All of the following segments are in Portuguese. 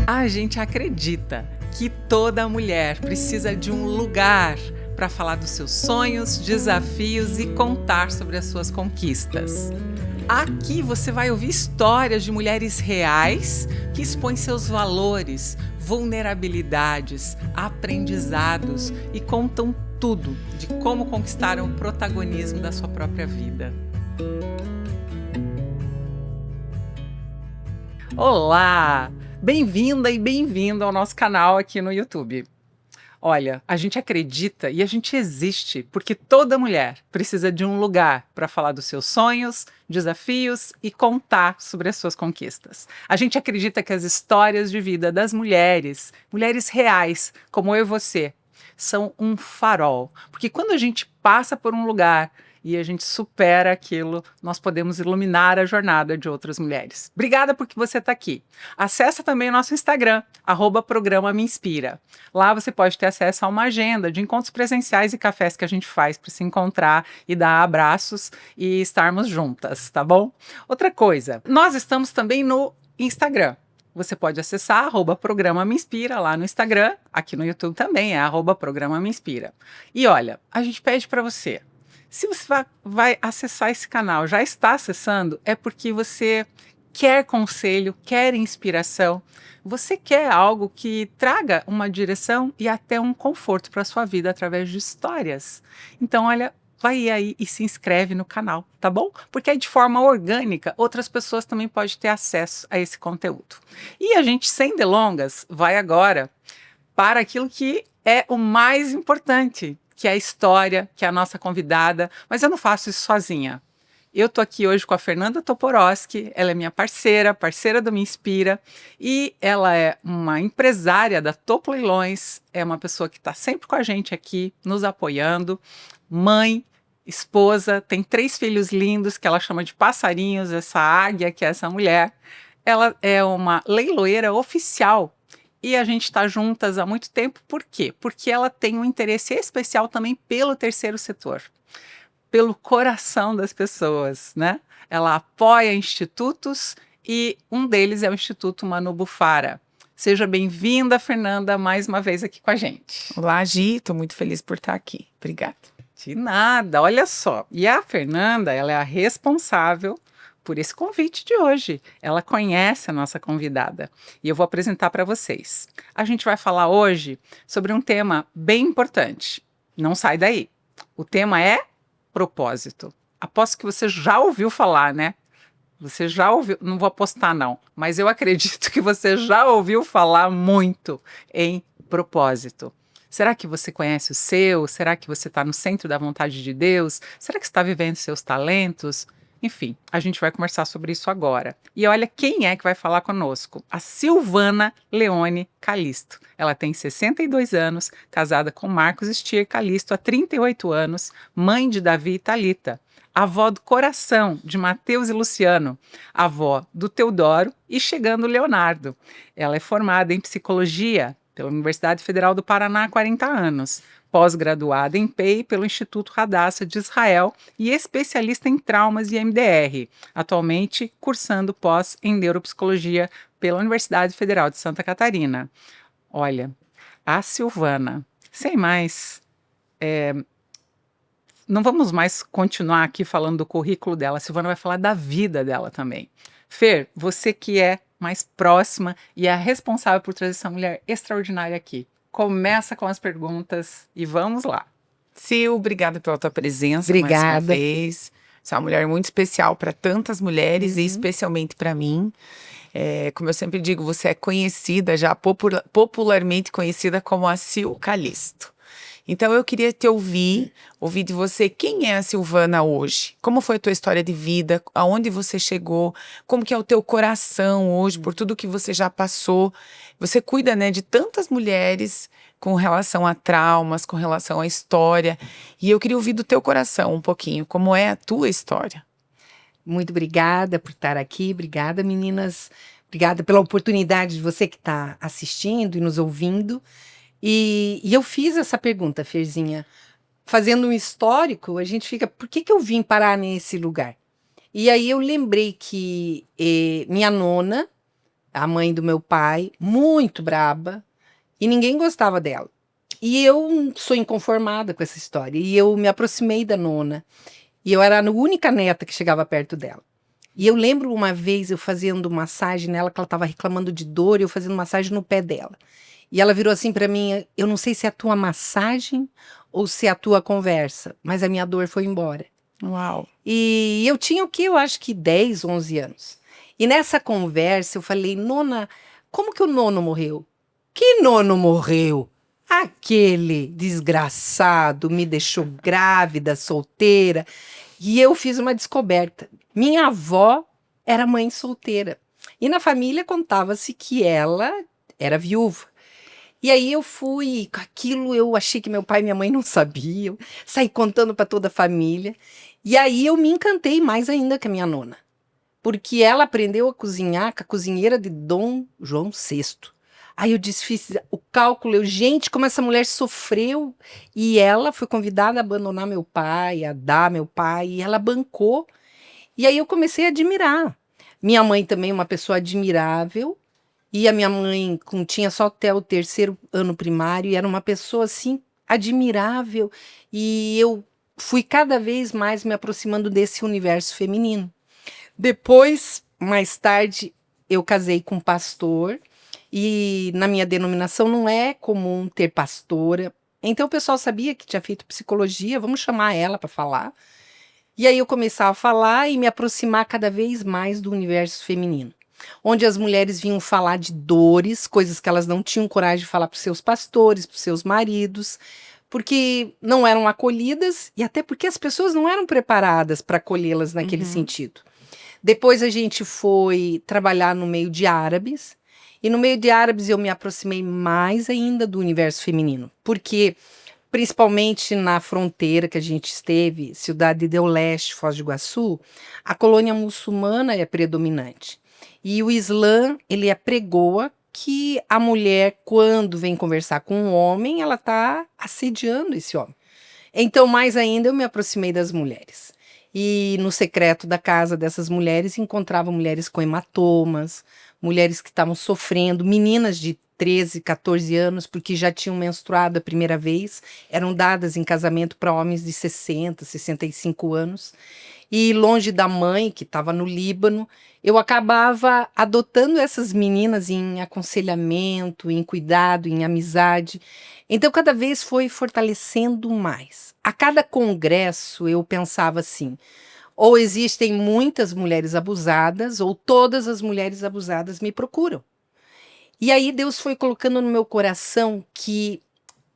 A gente acredita que toda mulher precisa de um lugar para falar dos seus sonhos, desafios e contar sobre as suas conquistas. Aqui você vai ouvir histórias de mulheres reais que expõem seus valores, vulnerabilidades, aprendizados e contam tudo de como conquistaram o protagonismo da sua própria vida. Olá! Bem-vinda e bem-vindo ao nosso canal aqui no YouTube. Olha, a gente acredita e a gente existe porque toda mulher precisa de um lugar para falar dos seus sonhos, desafios e contar sobre as suas conquistas. A gente acredita que as histórias de vida das mulheres, mulheres reais, como eu e você, são um farol. Porque quando a gente passa por um lugar e a gente supera aquilo, nós podemos iluminar a jornada de outras mulheres. Obrigada porque você está aqui. Acesse também o nosso Instagram, @programa Me Inspira. Lá você pode ter acesso a uma agenda de encontros presenciais e cafés que a gente faz para se encontrar e dar abraços e estarmos juntas, tá bom? Outra coisa, nós estamos também no Instagram. Você pode acessar @programa Me Inspira lá no Instagram, aqui no YouTube também é @programa Me Inspira. E olha, a gente pede para você, se você vai acessar esse canal, já está acessando, é porque você quer conselho, quer inspiração, você quer algo que traga uma direção e até um conforto para a sua vida através de histórias. Então, olha, vai aí e se inscreve no canal, tá bom? Porque aí de forma orgânica, outras pessoas também podem ter acesso a esse conteúdo. E a gente, sem delongas, vai agora para aquilo que é o mais importante, que é a história, que é a nossa convidada, mas eu não faço isso sozinha. Eu estou aqui hoje com a Fernanda Toporowski, ela é minha parceira do Me Inspira, e ela é uma empresária da Topo Leilões, é uma pessoa que está sempre com a gente aqui, nos apoiando, mãe, esposa, tem 3 filhos lindos que ela chama de passarinhos, essa águia que é essa mulher. Ela é uma leiloeira oficial e a gente está juntas há muito tempo. Por quê? Porque ela tem um interesse especial também pelo terceiro setor, pelo coração das pessoas, né? Ela apoia institutos e um deles é o Instituto Manu Bufara. Seja bem-vinda, Fernanda, mais uma vez aqui com a gente. Olá, Gi, estou muito feliz por estar aqui. Obrigada. De nada, olha só. E a Fernanda, ela é a responsável por esse convite de hoje. Ela conhece a nossa convidada e eu vou apresentar para vocês. A gente vai falar hoje sobre um tema bem importante. Não sai daí. O tema é propósito. Aposto que você já ouviu falar, né? Você já ouviu, não vou apostar não, mas eu acredito que você já ouviu falar muito em propósito. Será que você conhece o seu? Será que você está no centro da vontade de Deus? Será que está vivendo seus talentos? Enfim, a gente vai conversar sobre isso agora. E olha quem é que vai falar conosco. A Silvana Leone Calisto. Ela tem 62 anos, casada com Marcos Stier Calisto há 38 anos, mãe de Davi e Thalita, avó do coração de Mateus e Luciano, avó do Teodoro e chegando o Leonardo. Ela é formada em psicologia pela Universidade Federal do Paraná há 40 anos, pós-graduada em PEI pelo Instituto Hadassah de Israel e especialista em traumas e MDR, atualmente cursando pós em neuropsicologia pela Universidade Federal de Santa Catarina. Olha, a Silvana, sem mais, não vamos mais continuar aqui falando do currículo dela, a Silvana vai falar da vida dela também. Fer, você que é mais próxima e é a responsável por trazer essa mulher extraordinária aqui. Começa com as perguntas e vamos lá. Sil, obrigada pela tua presença mais uma Obrigada. vez. Você é uma mulher muito especial para tantas mulheres e especialmente para mim. Como eu sempre digo, você é conhecida, já popularmente conhecida como a Sil Calisto. Então eu queria te ouvir de você, quem é a Silvana hoje? Como foi a tua história de vida? Aonde você chegou? Como que é o teu coração hoje, por tudo que você já passou? Você cuida, né, de tantas mulheres com relação a traumas, com relação à história. E eu queria ouvir do teu coração um pouquinho, como é a tua história. Muito obrigada por estar aqui. Obrigada, meninas. Obrigada pela oportunidade de você que está assistindo e nos ouvindo. E eu fiz essa pergunta, Ferzinha. Fazendo um histórico, a gente fica, por que eu vim parar nesse lugar? E aí eu lembrei que minha nona a mãe do meu pai, muito braba, e ninguém gostava dela. E eu sou inconformada com essa história. E eu me aproximei da nona. E eu era a única neta que chegava perto dela. E eu lembro uma vez eu fazendo massagem nela, que ela estava reclamando de dor, e eu fazendo massagem no pé dela. E ela virou assim para mim: eu não sei se é a tua massagem ou se é a tua conversa, mas a minha dor foi embora. Uau. E eu tinha o quê? Eu acho que 10, 11 anos. E nessa conversa eu falei: nona, como que o nono morreu? Que nono morreu? Aquele desgraçado me deixou grávida, solteira. E eu fiz uma descoberta. Minha avó era mãe solteira. E na família contava-se que ela era viúva. E aí eu fui, com aquilo eu achei que meu pai e minha mãe não sabiam, saí contando para toda a família. E aí eu me encantei mais ainda com a minha nona, porque ela aprendeu a cozinhar com a cozinheira de Dom João VI. Aí eu fiz o cálculo, gente, como essa mulher sofreu. E ela foi convidada a abandonar meu pai, a dar meu pai, e ela bancou. E aí eu comecei a admirar. Minha mãe também, uma pessoa admirável. E a minha mãe tinha só até o terceiro ano primário, e era uma pessoa assim admirável. E eu fui cada vez mais me aproximando desse universo feminino. Depois, mais tarde, eu casei com um pastor, e na minha denominação não é comum ter pastora. Então o pessoal sabia que tinha feito psicologia, vamos chamar ela para falar. E aí eu começava a falar e me aproximar cada vez mais do universo feminino, onde as mulheres vinham falar de dores, coisas que elas não tinham coragem de falar para os seus pastores, para os seus maridos, porque não eram acolhidas e até porque as pessoas não eram preparadas para acolhê-las naquele sentido. Depois a gente foi trabalhar no meio de árabes, e no meio de árabes eu me aproximei mais ainda do universo feminino, porque principalmente na fronteira que a gente esteve, Cidade do Leste, Foz do Iguaçu, a colônia muçulmana é predominante. E o Islã, ele apregoa que a mulher, quando vem conversar com um homem, ela está assediando esse homem. Então, mais ainda, eu me aproximei das mulheres. E no secreto da casa dessas mulheres, encontrava mulheres com hematomas, mulheres que estavam sofrendo, meninas de 13, 14 anos, porque já tinham menstruado a primeira vez, eram dadas em casamento para homens de 60, 65 anos. E longe da mãe, que estava no Líbano, eu acabava adotando essas meninas em aconselhamento, em cuidado, em amizade. Então, cada vez foi fortalecendo mais. A cada congresso, eu pensava assim: ou existem muitas mulheres abusadas, ou todas as mulheres abusadas me procuram. E aí Deus foi colocando no meu coração que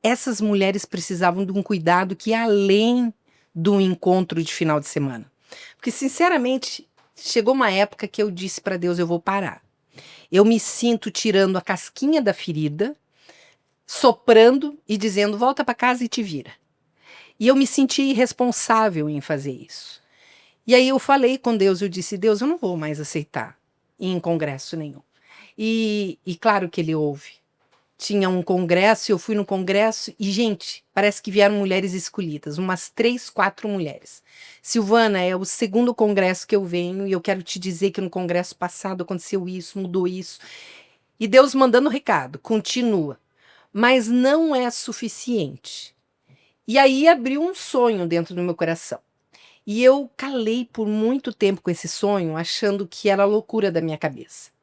essas mulheres precisavam de um cuidado que ia além do encontro de final de semana. Porque, sinceramente, chegou uma época que eu disse para Deus: eu vou parar. Eu me sinto tirando a casquinha da ferida, soprando e dizendo: volta para casa e te vira. E eu me senti irresponsável em fazer isso. E aí eu falei com Deus, eu disse: Deus, eu não vou mais aceitar ir em congresso nenhum. E claro que ele ouve. Tinha um congresso, eu fui no congresso e, gente, parece que vieram mulheres escolhidas, umas 3, 4 mulheres. Silvana, é o segundo congresso que eu venho e eu quero te dizer que no congresso passado aconteceu isso, mudou isso. E Deus mandando recado: continua. Mas não é suficiente. E aí abriu um sonho dentro do meu coração. E eu calei por muito tempo com esse sonho, achando que era loucura da minha cabeça.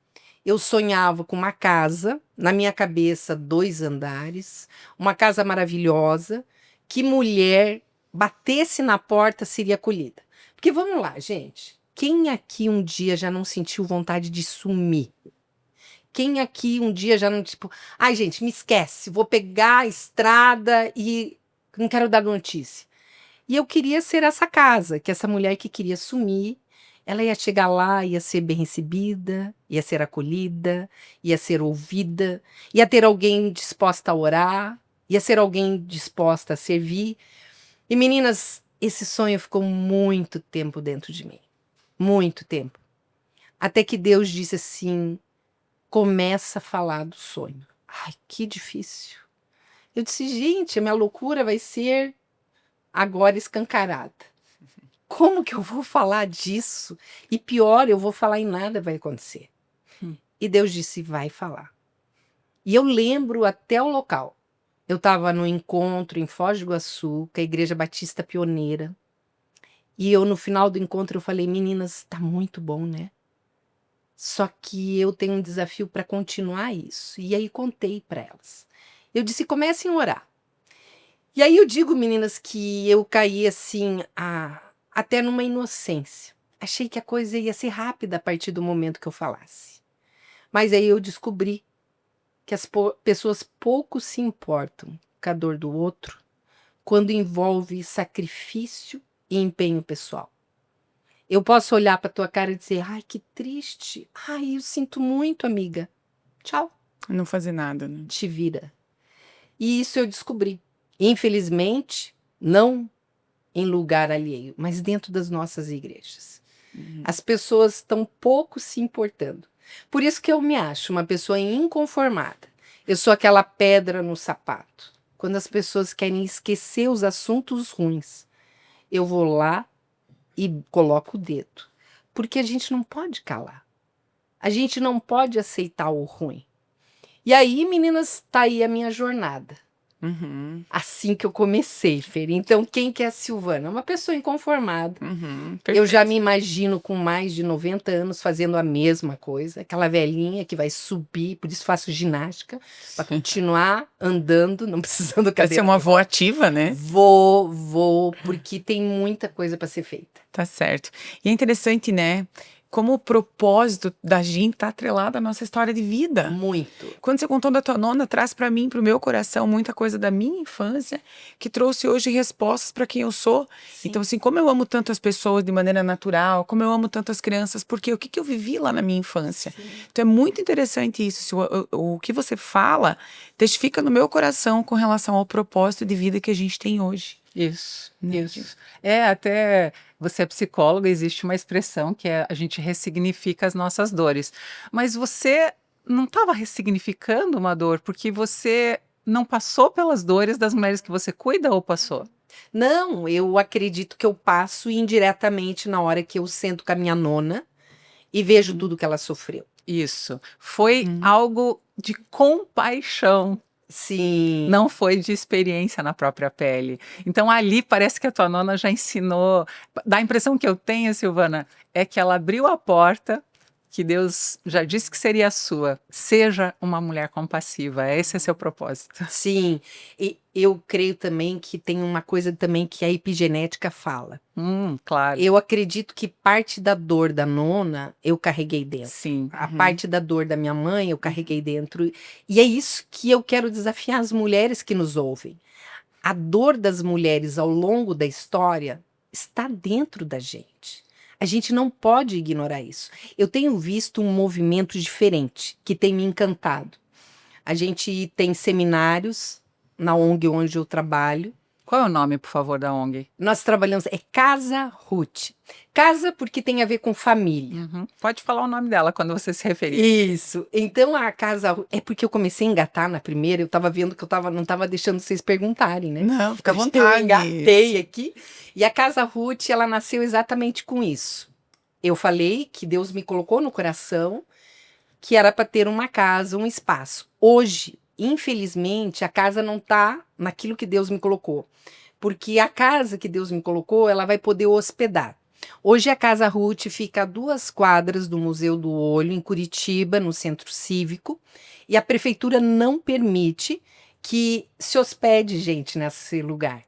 Eu sonhava com uma casa, na minha cabeça, 2 andares, uma casa maravilhosa, que mulher batesse na porta seria acolhida. Porque vamos lá, gente, quem aqui um dia já não sentiu vontade de sumir? Quem aqui um dia já não, tipo, ai gente, me esquece, vou pegar a estrada e não quero dar notícia. E eu queria ser essa casa, que essa mulher que queria sumir, ela ia chegar lá, ia ser bem recebida, ia ser acolhida, ia ser ouvida, ia ter alguém disposta a orar, ia ser alguém disposta a servir. E meninas, esse sonho ficou muito tempo dentro de mim. Muito tempo. Até que Deus disse assim: começa a falar do sonho. Ai, que difícil. Eu disse: gente, a minha loucura vai ser agora escancarada. Como que eu vou falar disso? E pior, eu vou falar e nada vai acontecer. E Deus disse, vai falar. E eu lembro até o local. Eu estava no encontro em Foz do Iguaçu, com a Igreja Batista Pioneira. E eu, no final do encontro, eu falei, meninas, tá muito bom, né? Só que eu tenho um desafio para continuar isso. E aí contei para elas. Eu disse, comecem a orar. E aí eu digo, meninas, que eu caí assim, até numa inocência. Achei que a coisa ia ser rápida a partir do momento que eu falasse. Mas aí eu descobri que as pessoas pouco se importam com a dor do outro quando envolve sacrifício e empenho pessoal. Eu posso olhar para tua cara e dizer, ai, que triste. Ai, eu sinto muito, amiga. Tchau. Não fazer nada, né? Te vira. E isso eu descobri. Infelizmente, não em lugar alheio, mas dentro das nossas igrejas. As pessoas estão pouco se importando. Por isso que eu me acho uma pessoa inconformada. Eu sou aquela pedra no sapato. Quando as pessoas querem esquecer os assuntos ruins, eu vou lá e coloco o dedo. Porque a gente não pode calar. A gente não pode aceitar o ruim. E aí, meninas, tá aí a minha jornada. Uhum, Assim que eu comecei, Fer. Então, quem que é a Silvana? Uma pessoa inconformada. uhum, Eu já perfeito. me imagino com mais de 90 anos fazendo a mesma coisa. Aquela velhinha que vai subir, por isso faço ginástica, para continuar andando, não precisando Quer ser cadeira. uma avó ativa, né? Vou, porque tem muita coisa para ser feita. Tá certo. E é interessante, né? Como o propósito da gente tá atrelado à nossa história de vida. Muito. Quando você contou da tua nona, traz para mim, para o meu coração, muita coisa da minha infância que trouxe hoje respostas para quem eu sou. Sim. Então, assim, como eu amo tanto as pessoas de maneira natural, como eu amo tanto as crianças, porque o que que eu vivi lá na minha infância? Sim. Então, é muito interessante isso. Se o que você fala testifica no meu coração com relação ao propósito de vida que a gente tem hoje. Isso, Né, isso. disso. Até você é psicóloga, existe uma expressão que é a gente ressignifica as nossas dores. Mas você não estava ressignificando uma dor, porque você não passou pelas dores das mulheres que você cuida ou passou? Não, eu acredito que eu passo indiretamente na hora que eu sento com a minha nona e vejo tudo que ela sofreu. Isso. Foi Hum. algo de compaixão. Sim. Não foi de experiência na própria pele. Então ali parece que a tua nona já ensinou. Dá a impressão que eu tenho, Silvana, é que ela abriu a porta, que Deus já disse que seria a sua. Seja uma mulher compassiva. Esse é seu propósito. Sim, e eu creio também que tem uma coisa também que a epigenética fala. Claro. Eu acredito que parte da dor da nona eu carreguei dentro. Sim. A parte da dor da minha mãe eu carreguei dentro. E é isso que eu quero desafiar as mulheres que nos ouvem. A dor das mulheres ao longo da história está dentro da gente. A gente não pode ignorar isso. Eu tenho visto um movimento diferente que tem me encantado. A gente tem seminários na ONG onde eu trabalho. Qual é o nome, por favor, da ONG? Nós trabalhamos, é Casa Ruth. Casa porque tem a ver com família. Pode falar o nome dela quando você se referir. Isso. Então a Casa Ruth, é porque eu comecei a engatar na primeira, eu tava vendo que não estava deixando vocês perguntarem, né? Não, fica à Eu vontade. engatei aqui. E a Casa Ruth, ela nasceu exatamente com isso. Eu falei que Deus me colocou no coração que era para ter uma casa, um espaço. Hoje, infelizmente, a casa não está naquilo que Deus me colocou. Porque a casa que Deus me colocou, ela vai poder hospedar. Hoje a Casa Ruth fica a 2 quadras do Museu do Olho, em Curitiba, no Centro Cívico. E a prefeitura não permite que se hospede gente nesse lugar.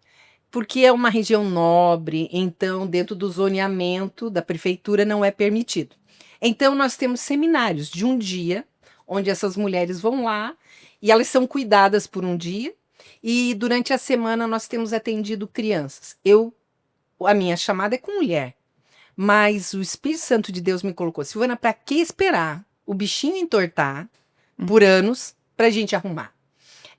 Porque é uma região nobre, então dentro do zoneamento da prefeitura não é permitido. Então nós temos seminários de um dia, onde essas mulheres vão lá e elas são cuidadas por um dia. E durante a semana nós temos atendido crianças. A minha chamada é com mulher, mas o Espírito Santo de Deus me colocou, Silvana, para que esperar o bichinho entortar por anos para a gente arrumar?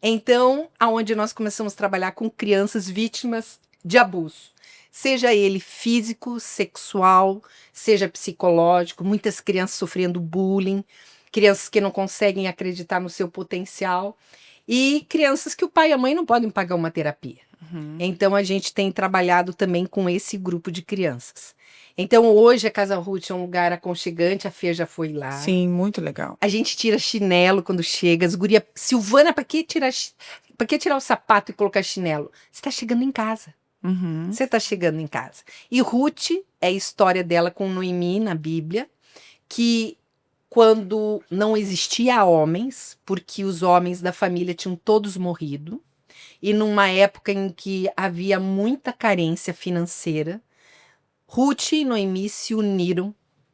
Então, aonde nós começamos a trabalhar com crianças vítimas de abuso, seja ele físico, sexual, seja psicológico, muitas crianças sofrendo bullying, crianças que não conseguem acreditar no seu potencial e crianças que o pai e a mãe não podem pagar uma terapia. Uhum. Então a gente tem trabalhado também com esse grupo de crianças. Então hoje a Casa Ruth é um lugar aconchegante, a Fê já foi lá. Sim, muito legal. A gente tira chinelo quando chega. As guria, Silvana, para que tirar o sapato e colocar chinelo? Você tá chegando em casa. Uhum. Você tá chegando em casa. E Ruth é a história dela com Noemi na Bíblia, que quando não existia homens, porque os homens da família tinham todos morrido, e numa época em que havia muita carência financeira, Ruth e Noemi se uniram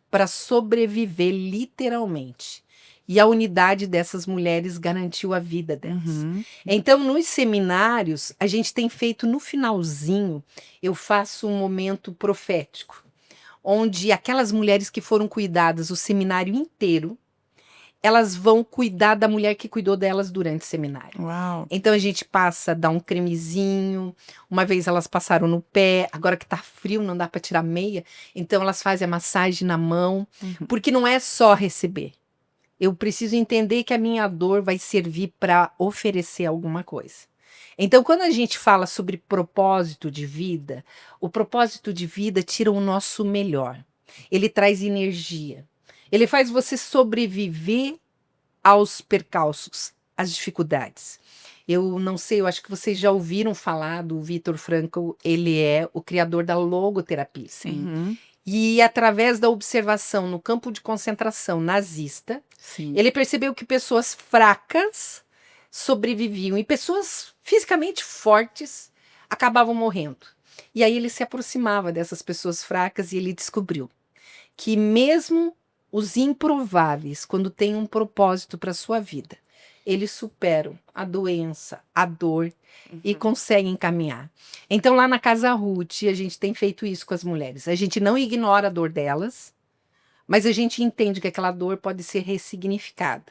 para sobreviver literalmente. E a unidade dessas mulheres garantiu a vida delas. Uhum. Então, nos seminários, a gente tem feito no finalzinho, eu faço um momento profético, onde aquelas mulheres que foram cuidadas o seminário inteiro, elas vão cuidar da mulher que cuidou delas durante o seminário. Uau. Então a gente passa, dá um cremezinho. Uma vez elas passaram no pé, agora que tá frio, não dá para tirar meia. Então elas fazem a massagem na mão, porque não é só receber. Eu preciso entender que a minha dor vai servir para oferecer alguma coisa. Então, quando a gente fala sobre propósito de vida, o propósito de vida tira o nosso melhor. Ele traz energia. Ele faz você sobreviver aos percalços, às dificuldades. Eu não sei, eu acho que vocês já ouviram falar do Viktor Frankl, ele é o criador da logoterapia. Uhum. E através da observação no campo de concentração nazista, Sim. ele percebeu que pessoas fracas sobreviviam e pessoas fisicamente fortes acabavam morrendo. E aí ele se aproximava dessas pessoas fracas e ele descobriu que mesmo os improváveis, quando têm um propósito para a sua vida, eles superam a doença, a dor e conseguem caminhar. Então, lá na Casa Ruth, a gente tem feito isso com as mulheres. A gente não ignora a dor delas, mas a gente entende que aquela dor pode ser ressignificada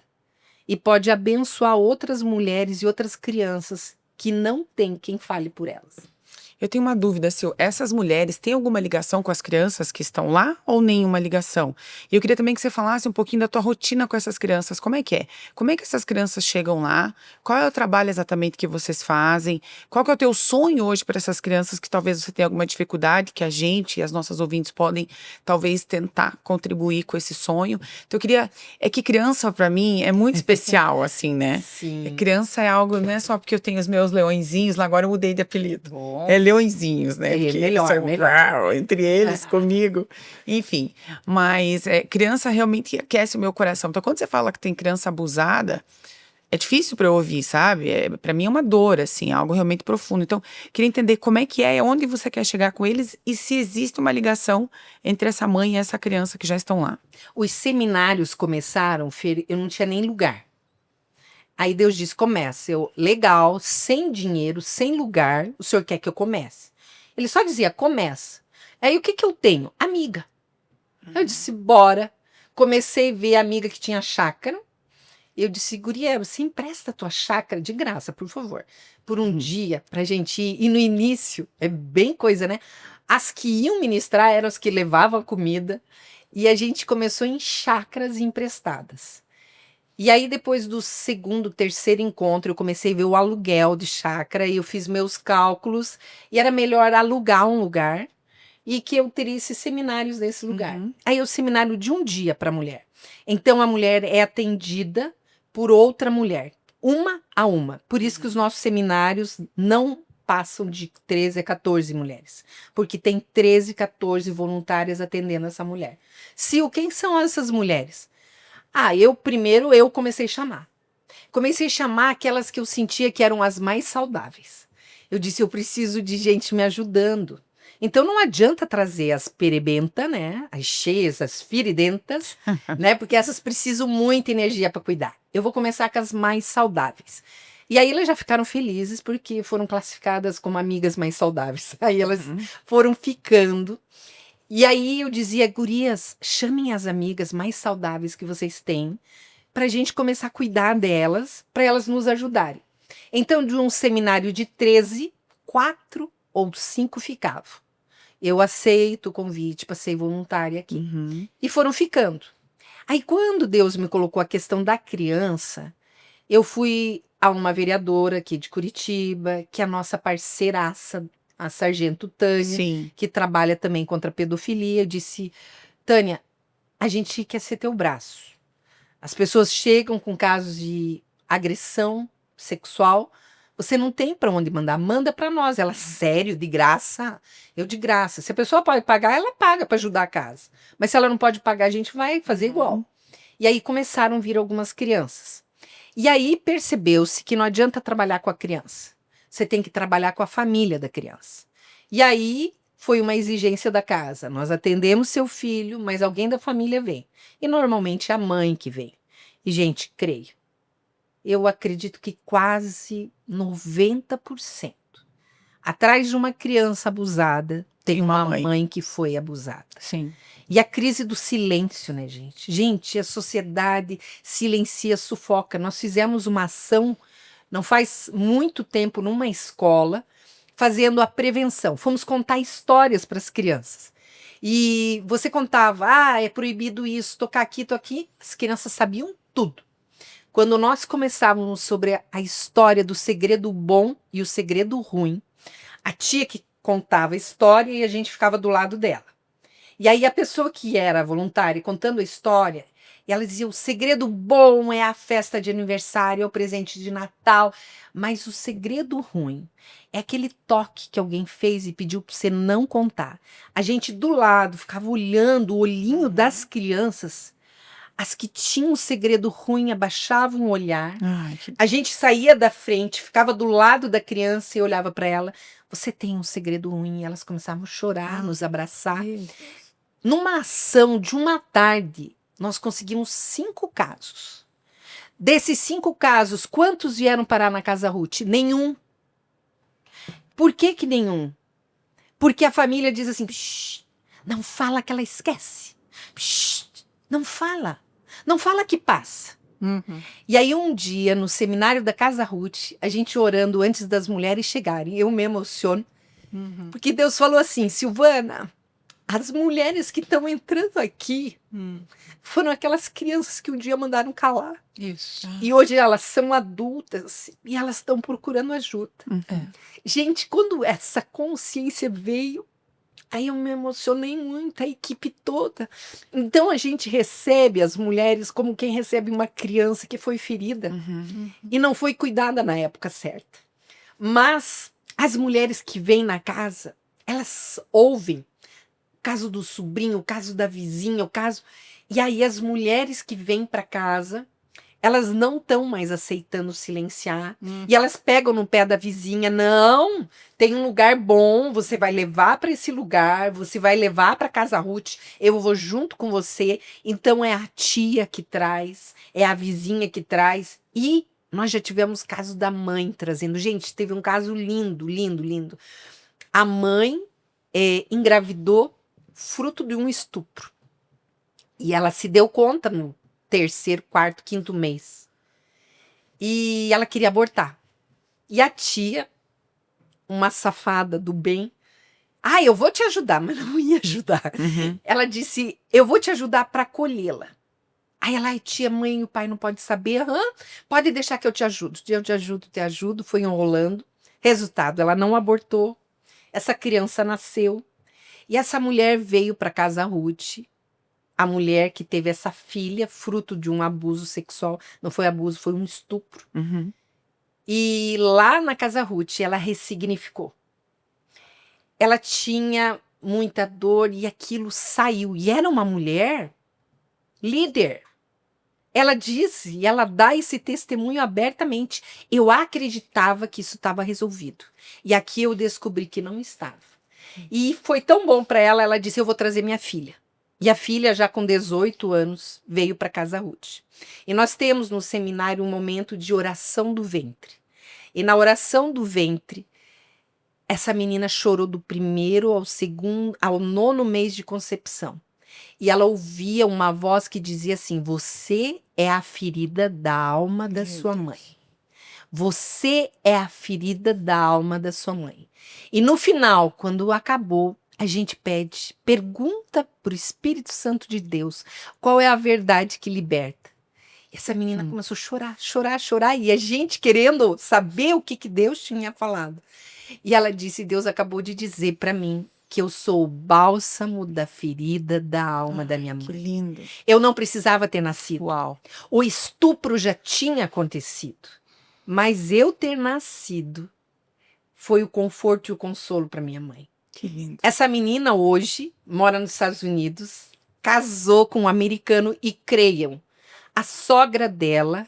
e pode abençoar outras mulheres e outras crianças que não têm quem fale por elas. Eu tenho uma dúvida, Sil. Essas mulheres têm alguma ligação com as crianças que estão lá ou nenhuma ligação? E eu queria também que você falasse um pouquinho da tua rotina com essas crianças. Como é que é? Como é que essas crianças chegam lá? Qual é o trabalho exatamente que vocês fazem? Qual que é o teu sonho hoje para essas crianças que talvez você tenha alguma dificuldade, que a gente e as nossas ouvintes podem talvez tentar contribuir com esse sonho? Então eu queria... É que criança para mim é muito especial, assim, né? Sim. Criança é algo, não é só porque eu tenho os meus leõezinhos, lá agora eu mudei de apelido. Bom. É leõezinhos, né? É, Porque melhor, são melhor. entre eles, comigo. Enfim, mas criança realmente aquece o meu coração. Então, quando você fala que tem criança abusada, é difícil para eu ouvir, sabe? Para mim é uma dor, assim, algo realmente profundo. Então, queria entender como é que é, onde você quer chegar com eles e se existe uma ligação entre essa mãe e essa criança que já estão lá. Os seminários começaram, Fer, eu não tinha nem lugar. Aí Deus disse, comece. Eu, legal, sem dinheiro, sem lugar, o senhor quer que eu comece? Ele só dizia, começa. Aí o que que eu tenho? Amiga. Eu disse, bora. Comecei a ver a amiga que tinha chácara. Eu disse, guria, você empresta a tua chácara de graça, por favor. Por um dia, pra gente ir. E no início, é bem coisa, né? As que iam ministrar eram as que levavam a comida. E a gente começou em chácaras emprestadas. E aí, depois do segundo, terceiro encontro, eu comecei a ver o aluguel de chácara e eu fiz meus cálculos e era melhor alugar um lugar e que eu teria esses seminários nesse lugar. Aí é o seminário de um dia para a mulher. Então, a mulher é atendida por outra mulher, uma a uma. Por isso que os nossos seminários não passam de 13 a 14 mulheres, porque tem 13, 14 voluntárias atendendo essa mulher. Quem são essas mulheres? Primeiro eu comecei a chamar. Comecei a chamar aquelas que eu sentia que eram as mais saudáveis. Eu disse, eu preciso de gente me ajudando. Então não adianta trazer as perebentas, né? As cheias, as firidentas, né? Porque essas precisam muita energia para cuidar. Eu vou começar com as mais saudáveis. E aí elas já ficaram felizes porque foram classificadas como amigas mais saudáveis. Aí elas foram ficando. E aí eu dizia, gurias, chamem as amigas mais saudáveis que vocês têm para a gente começar a cuidar delas, para elas nos ajudarem. Então, de um seminário de 13, 4 ou 5 ficavam. Eu aceito o convite, passei voluntária aqui. E foram ficando. Aí, quando Deus me colocou a questão da criança, eu fui a uma vereadora aqui de Curitiba, que é a nossa parceiraça, a Sargento Tânia, Sim. que trabalha também contra a pedofilia. Eu disse, Tânia, a gente quer ser teu braço. As pessoas chegam com casos de agressão sexual, você não tem para onde mandar, manda para nós. Ela, sério, de graça? Eu, de graça. Se a pessoa pode pagar, ela paga para ajudar a casa. Mas se ela não pode pagar, a gente vai fazer igual. E aí começaram a vir algumas crianças. E aí percebeu-se que não adianta trabalhar com a criança. Você tem que trabalhar com a família da criança. E aí foi uma exigência da casa. Nós atendemos seu filho, mas alguém da família vem. E normalmente é a mãe que vem. E, gente, creio, eu acredito que quase 90% atrás de uma criança abusada tem uma mãe que foi abusada. Sim. E a crise do silêncio, né, gente? Gente, a sociedade silencia, sufoca. Nós fizemos uma ação, não faz muito tempo, numa escola, fazendo a prevenção. Fomos contar histórias para as crianças. E você contava, é proibido isso, tocar aqui, tocar aqui. As crianças sabiam tudo. Quando nós começávamos sobre a história do segredo bom e o segredo ruim, a tia que contava a história e a gente ficava do lado dela. E aí a pessoa que era voluntária contando a história, ela dizia, o segredo bom é a festa de aniversário, é o presente de Natal, mas o segredo ruim é aquele toque que alguém fez e pediu para você não contar. A gente do lado ficava olhando o olhinho das crianças, as que tinham um segredo ruim abaixavam o olhar. Ai, A gente saía da frente, ficava do lado da criança e olhava para ela. Você tem um segredo ruim. E elas começavam a chorar, nos abraçar. Numa ação de uma tarde, nós conseguimos 5 casos. Desses 5 casos, quantos vieram parar na Casa Ruth? Nenhum. Por que que nenhum? Porque a família diz assim, não fala que ela esquece. Não fala. Não fala que passa. E aí um dia, no seminário da Casa Ruth, a gente orando antes das mulheres chegarem, eu me emociono, porque Deus falou assim, Silvana, as mulheres que estão entrando aqui foram aquelas crianças que um dia mandaram calar. Isso. E hoje elas são adultas e elas estão procurando ajuda. Gente, quando essa consciência veio, aí eu me emocionei muito, a equipe toda. Então a gente recebe as mulheres como quem recebe uma criança que foi ferida e não foi cuidada na época certa. Mas as mulheres que vêm na casa, elas ouvem o caso do sobrinho, o caso da vizinha, o caso... E aí as mulheres que vêm para casa, elas não estão mais aceitando silenciar. E elas pegam no pé da vizinha, não, tem um lugar bom, você vai levar para esse lugar, você vai levar para Casa Ruth, eu vou junto com você. Então é a tia que traz, é a vizinha que traz. E nós já tivemos caso da mãe trazendo. Gente, teve um caso lindo, lindo, lindo. A mãe engravidou fruto de um estupro. E ela se deu conta no 3º, 4º, 5º mês. E ela queria abortar. E a tia, uma safada do bem, eu vou te ajudar, mas não ia ajudar. Ela disse, eu vou te ajudar para acolhê-la. Aí ela, tia, mãe, o pai não pode saber. Pode deixar que eu te ajudo. Eu te ajudo. Foi enrolando. Resultado, ela não abortou. Essa criança nasceu. E essa mulher veio para Casa Ruth. A mulher que teve essa filha, fruto de um abuso sexual. Não foi abuso, foi um estupro. E lá na Casa Ruth, ela ressignificou. Ela tinha muita dor e aquilo saiu. E era uma mulher líder. Ela disse, e ela dá esse testemunho abertamente. Eu acreditava que isso estava resolvido. E aqui eu descobri que não estava. E foi tão bom para ela, ela disse, eu vou trazer minha filha. E a filha, já com 18 anos, veio para Casa Ruth. E nós temos no seminário um momento de oração do ventre. E na oração do ventre, essa menina chorou do 1º ao 2º, ao 9º mês de concepção. E ela ouvia uma voz que dizia assim, você é a ferida da alma da sua mãe. Você é a ferida da alma da sua mãe. E no final, quando acabou, a gente pergunta para o Espírito Santo de Deus qual é a verdade que liberta. Essa menina começou a chorar, chorar, chorar, e a gente querendo saber o que que Deus tinha falado. E ela disse: Deus acabou de dizer para mim que eu sou o bálsamo da ferida da alma da minha Que mãe. lindo. Eu não precisava ter nascido. Uau. O estupro já tinha acontecido. Mas eu ter nascido foi o conforto e o consolo para minha mãe. Que lindo. Essa menina hoje mora nos Estados Unidos, casou com um americano e creiam, a sogra dela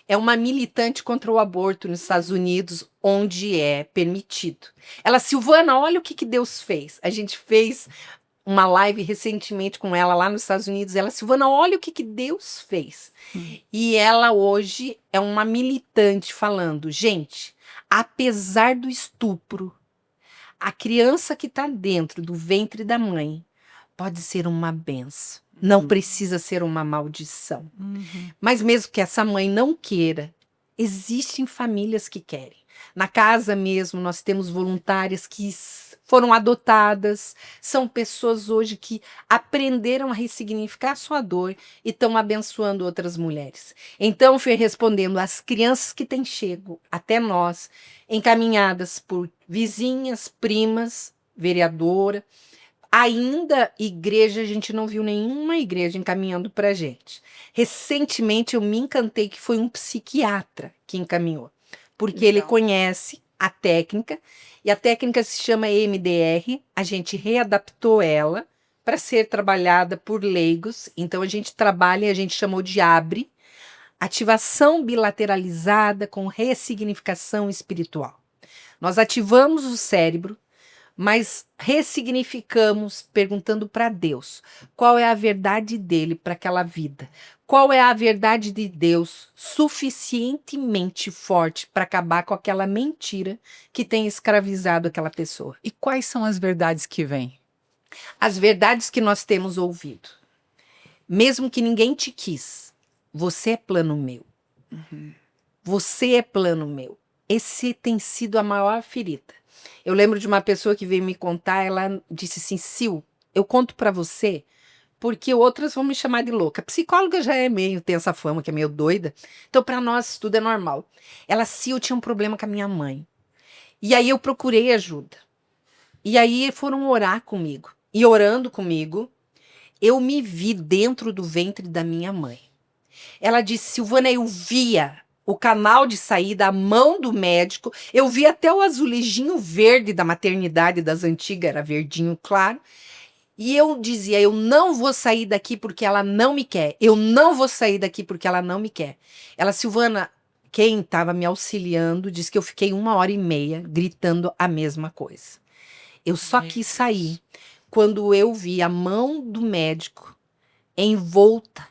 é uma militante contra o aborto nos Estados Unidos, onde é permitido. Ela, Silvana, olha o que que Deus fez. A gente fez uma live recentemente com ela lá nos Estados Unidos. Ela, Silvana, olha o que que Deus fez. E ela hoje é uma militante falando, gente, apesar do estupro, a criança que está dentro do ventre da mãe pode ser uma benção. Não precisa ser uma maldição. Mas mesmo que essa mãe não queira, existem famílias que querem. Na casa mesmo, nós temos voluntárias que foram adotadas, são pessoas hoje que aprenderam a ressignificar a sua dor e estão abençoando outras mulheres. Então, fui respondendo às crianças que têm chego até nós, encaminhadas por vizinhas, primas, vereadora. Ainda igreja, a gente não viu nenhuma igreja encaminhando para a gente. Recentemente eu me encantei que foi um psiquiatra que encaminhou, porque ele conhece a técnica, e a técnica se chama EMDR, a gente readaptou ela para ser trabalhada por leigos, então a gente trabalha e a gente chamou de ABRE, ativação bilateralizada com ressignificação espiritual. Nós ativamos o cérebro, mas ressignificamos perguntando para Deus qual é a verdade dele para aquela vida. Qual é a verdade de Deus suficientemente forte para acabar com aquela mentira que tem escravizado aquela pessoa. E quais são as verdades que vêm? As verdades que nós temos ouvido. Mesmo que ninguém te quis, você é plano meu. Você é plano meu. Esse tem sido a maior ferida. Eu lembro de uma pessoa que veio me contar, ela disse assim, Sil, eu conto pra você porque outras vão me chamar de louca. Psicóloga já é meio, tem essa fama que é meio doida, então pra nós tudo é normal. Ela, Sil, tinha um problema com a minha mãe. E aí eu procurei ajuda. E aí foram orar comigo. E orando comigo, eu me vi dentro do ventre da minha mãe. Ela disse, Silvana, eu via o canal de saída, a mão do médico, eu vi até o azulejinho verde da maternidade das antigas, era verdinho claro, e eu dizia, eu não vou sair daqui porque ela não me quer, eu não vou sair daqui porque ela não me quer. Ela, Silvana, quem estava me auxiliando, disse que eu fiquei 1h30 gritando a mesma coisa. Eu só quis sair quando eu vi a mão do médico envolta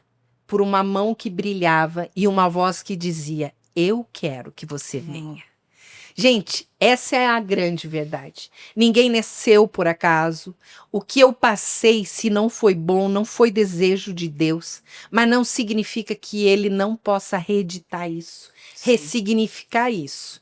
por uma mão que brilhava e uma voz que dizia, eu quero que você venha. Gente, essa é a grande verdade. Ninguém nasceu por acaso. O que eu passei, se não foi bom, não foi desejo de Deus, mas não significa que ele não possa reeditar isso, ressignificar isso,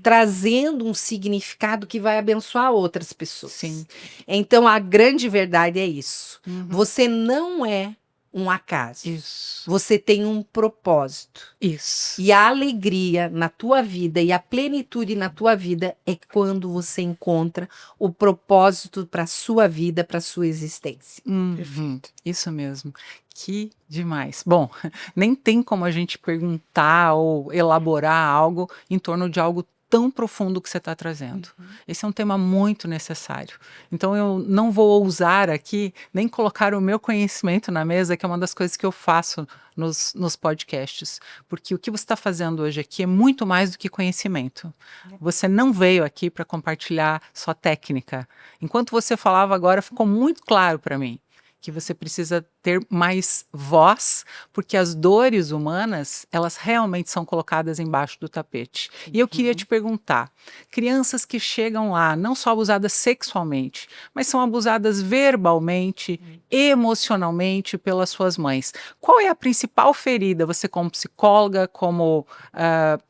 trazendo um significado que vai abençoar outras pessoas. Sim. Então, a grande verdade é isso. Você não é um acaso. Isso. Você tem um propósito. Isso. E a alegria na tua vida e a plenitude na tua vida é quando você encontra o propósito para a sua vida, para a sua existência. Perfeito. Isso mesmo. Que demais. Bom, nem tem como a gente perguntar ou elaborar algo em torno de algo tão profundo que você está trazendo. Esse é um tema muito necessário. Então eu não vou ousar aqui nem colocar o meu conhecimento na mesa, que é uma das coisas que eu faço nos podcasts, porque o que você está fazendo hoje aqui é muito mais do que conhecimento. Você não veio aqui para compartilhar só técnica. Enquanto você falava agora, ficou muito claro para mim que você precisa ter mais voz, porque as dores humanas, elas realmente são colocadas embaixo do tapete. E eu queria te perguntar, crianças que chegam lá, não só abusadas sexualmente, mas são abusadas verbalmente, emocionalmente pelas suas mães. Qual é a principal ferida? Você como psicóloga, como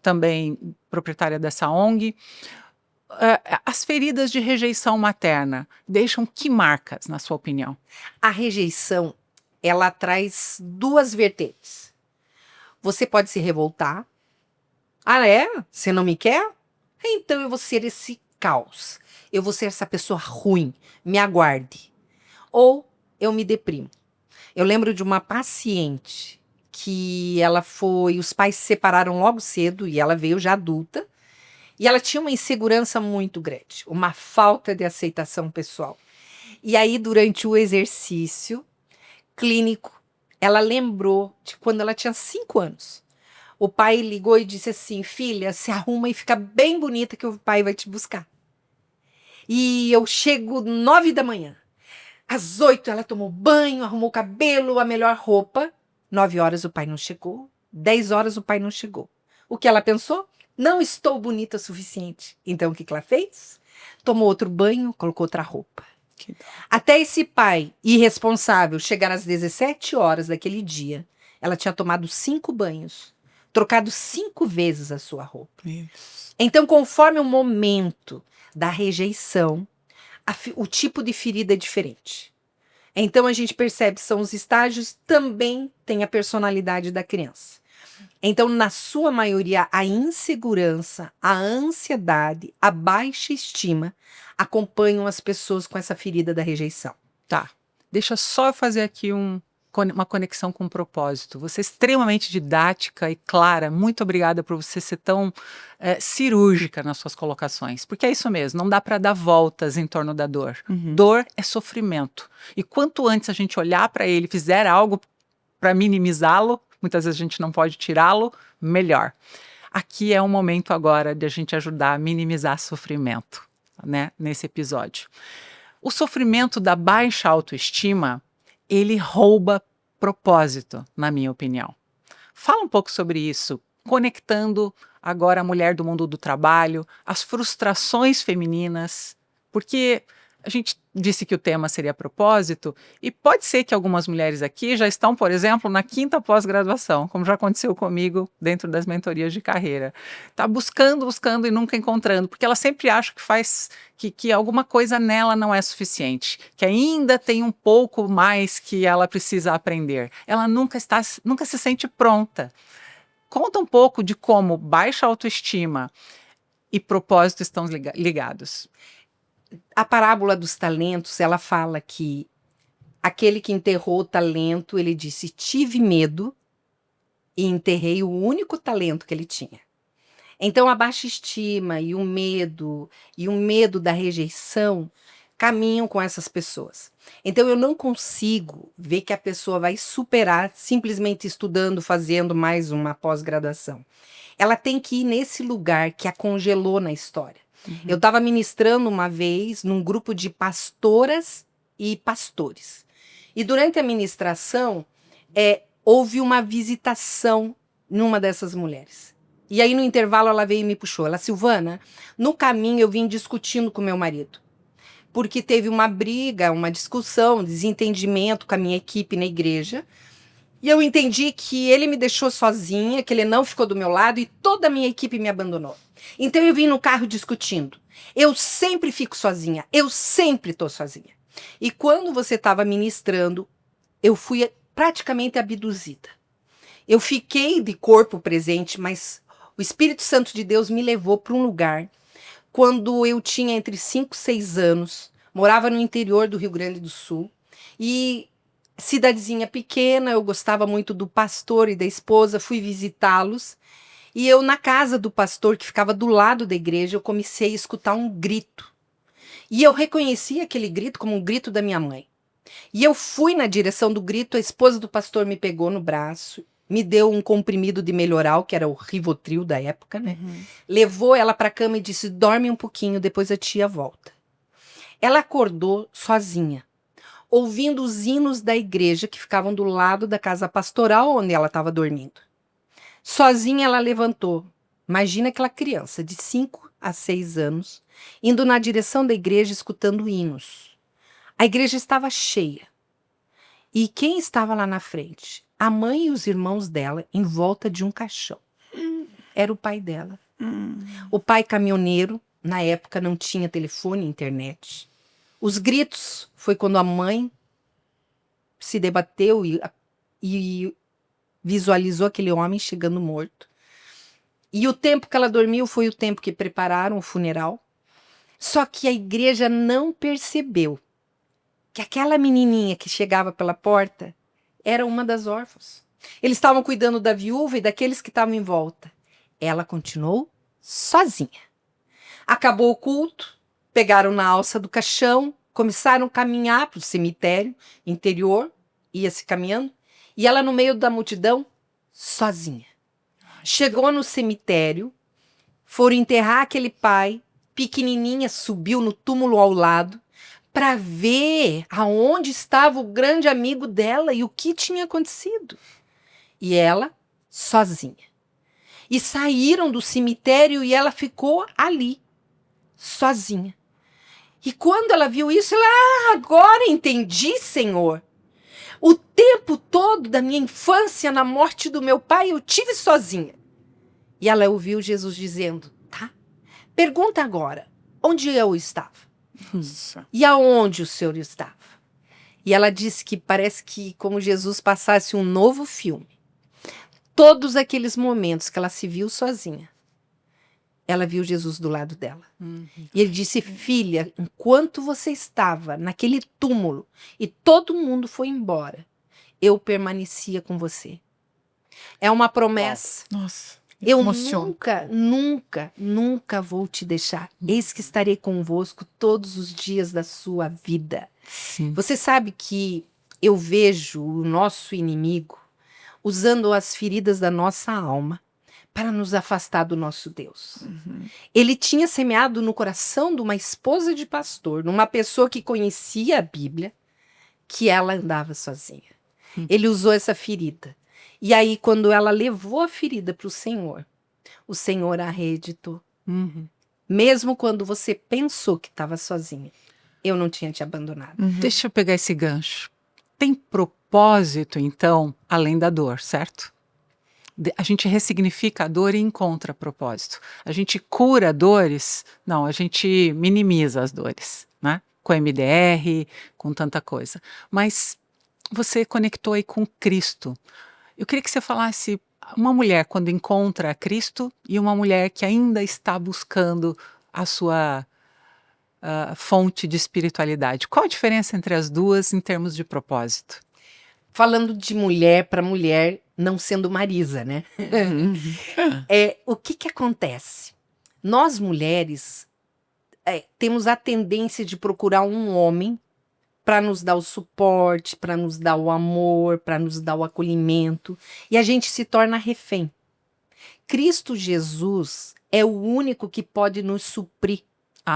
também proprietária dessa ONG, as feridas de rejeição materna deixam que marcas, na sua opinião? A rejeição, ela traz duas vertentes. Você pode se revoltar. Ah, é? Você não me quer? Então eu vou ser esse caos. Eu vou ser essa pessoa ruim. Me aguarde. Ou eu me deprimo. Eu lembro de uma paciente que os pais se separaram logo cedo e ela veio já adulta. E ela tinha uma insegurança muito grande, uma falta de aceitação pessoal. E aí, durante o exercício clínico, ela lembrou de quando ela tinha 5 anos. O pai ligou e disse assim: filha, se arruma e fica bem bonita que o pai vai te buscar. E eu chego 9 da manhã. Às 8 ela tomou banho, arrumou o cabelo, a melhor roupa. 9 horas o pai não chegou. 10 horas o pai não chegou. O que ela pensou? Não estou bonita o suficiente. Então o que ela fez? Tomou outro banho, colocou outra roupa. Até esse pai irresponsável chegar às 17 horas daquele dia, ela tinha tomado 5 banhos, trocado 5 vezes a sua roupa. Isso. Então, conforme o momento da rejeição, o tipo de ferida é diferente. Então, a gente percebe que são os estágios, também tem a personalidade da criança. Então, na sua maioria, a insegurança, a ansiedade, a baixa estima acompanham as pessoas com essa ferida da rejeição. Tá. Deixa só eu fazer aqui uma conexão com o propósito. Você é extremamente didática e clara. Muito obrigada por você ser tão cirúrgica nas suas colocações. Porque é isso mesmo, não dá para dar voltas em torno da dor. Dor é sofrimento. E quanto antes a gente olhar para ele, fizer algo para minimizá-lo, muitas vezes a gente não pode tirá-lo, melhor. Aqui é um momento agora de a gente ajudar a minimizar sofrimento, né, nesse episódio. O sofrimento da baixa autoestima, ele rouba propósito, na minha opinião. Fala um pouco sobre isso, conectando agora a mulher do mundo do trabalho, as frustrações femininas, porque a gente disse que o tema seria propósito, e pode ser que algumas mulheres aqui já estão, por exemplo, na 5ª pós-graduação, como já aconteceu comigo dentro das mentorias de carreira. Está buscando e nunca encontrando, porque ela sempre acha que alguma coisa nela não é suficiente, que ainda tem um pouco mais que ela precisa aprender. Ela nunca se sente pronta. Conta um pouco de como baixa autoestima e propósito estão ligados. A parábola dos talentos, ela fala que aquele que enterrou o talento, ele disse: tive medo e enterrei o único talento que ele tinha. Então a baixa estima e o medo da rejeição caminham com essas pessoas. Então eu não consigo ver que a pessoa vai superar simplesmente estudando, fazendo mais uma pós-graduação. Ela tem que ir nesse lugar que a congelou na história. Eu estava ministrando uma vez num grupo de pastoras e pastores. E durante a ministração, houve uma visitação numa dessas mulheres. E aí, no intervalo, ela veio e me puxou. Ela: Silvana, no caminho eu vim discutindo com meu marido. Porque teve uma briga, uma discussão, desentendimento com a minha equipe na igreja. E eu entendi que ele me deixou sozinha, que ele não ficou do meu lado e toda a minha equipe me abandonou. Então eu vim no carro discutindo. Eu sempre fico sozinha, eu sempre estou sozinha. E quando você estava ministrando, eu fui praticamente abduzida. Eu fiquei de corpo presente, mas o Espírito Santo de Deus me levou para um lugar quando eu tinha entre 5 e 6 anos, morava no interior do Rio Grande do Sul e cidadezinha pequena, eu gostava muito do pastor e da esposa, fui visitá-los. E eu, na casa do pastor, que ficava do lado da igreja, eu comecei a escutar um grito. E eu reconheci aquele grito como um grito da minha mãe. E eu fui na direção do grito, a esposa do pastor me pegou no braço, me deu um comprimido de Melhoral, que era o Rivotril da época, né? Levou ela para a cama e disse: dorme um pouquinho, depois a tia volta. Ela acordou sozinha, ouvindo os hinos da igreja que ficavam do lado da casa pastoral onde ela estava dormindo. Sozinha ela levantou. Imagina aquela criança de 5 a 6 anos, indo na direção da igreja escutando hinos. A igreja estava cheia. E quem estava lá na frente? A mãe e os irmãos dela em volta de um caixão. Era o pai dela. O pai caminhoneiro, na época não tinha telefone e internet. Os gritos foi quando a mãe se debateu e visualizou aquele homem chegando morto. E o tempo que ela dormiu foi o tempo que prepararam o funeral. Só que a igreja não percebeu que aquela menininha que chegava pela porta era uma das órfãs. Eles estavam cuidando da viúva e daqueles que estavam em volta. Ela continuou sozinha. Acabou o culto, pegaram na alça do caixão, começaram a caminhar para o cemitério interior, ia-se caminhando, e ela no meio da multidão, sozinha. Chegou no cemitério, foram enterrar aquele pai, pequenininha, subiu no túmulo ao lado, para ver aonde estava o grande amigo dela e o que tinha acontecido. E ela, sozinha. E saíram do cemitério e ela ficou ali, sozinha. E quando ela viu isso, ela, agora entendi, Senhor. O tempo todo da minha infância, na morte do meu pai, eu tive sozinha. E ela ouviu Jesus dizendo, tá? Pergunta agora, onde eu estava? Nossa. E aonde o Senhor estava? E ela disse que parece que como Jesus passasse um novo filme. Todos aqueles momentos que ela se viu sozinha, ela viu Jesus do lado dela. E ele disse, filha, enquanto você estava naquele túmulo e todo mundo foi embora, eu permanecia com você. É uma promessa. Nossa. Eu Emociona. nunca vou te deixar. Eis que estarei convosco todos os dias da sua vida. Sim. Você sabe que eu vejo o nosso inimigo usando as feridas da nossa alma para nos afastar do nosso Deus. Ele tinha semeado no coração de uma esposa de pastor, numa pessoa que conhecia a Bíblia, que ela andava sozinha. Ele usou essa ferida. E aí, quando ela levou a ferida para o Senhor a reeditou. Mesmo quando você pensou que estava sozinha, eu não tinha te abandonado. Deixa eu pegar esse gancho. Tem propósito, então, além da dor, certo? A gente ressignifica a dor e encontra propósito. A gente cura dores, não, a gente minimiza as dores, né? Com MDR, com tanta coisa. Mas você conectou aí com Cristo. Eu queria que você falasse uma mulher quando encontra Cristo e uma mulher que ainda está buscando a sua fonte de espiritualidade. Qual a diferença entre as duas em termos de propósito? Falando de mulher para mulher, não sendo Marisa, né? O que acontece? Nós mulheres temos a tendência de procurar um homem para nos dar o suporte, para nos dar o amor, para nos dar o acolhimento, e a gente se torna refém. Cristo Jesus é o único que pode nos suprir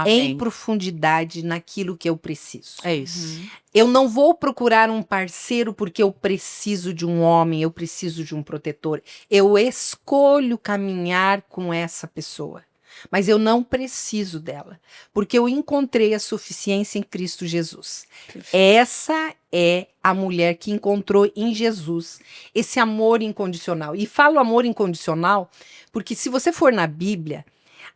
em profundidade naquilo que eu preciso. É isso. Eu não vou procurar um parceiro porque eu preciso de um homem, eu preciso de um protetor. Eu escolho caminhar com essa pessoa. Mas eu não preciso dela, porque eu encontrei a suficiência em Cristo Jesus. Essa é a mulher que encontrou em Jesus esse amor incondicional. E falo amor incondicional porque se você for na Bíblia,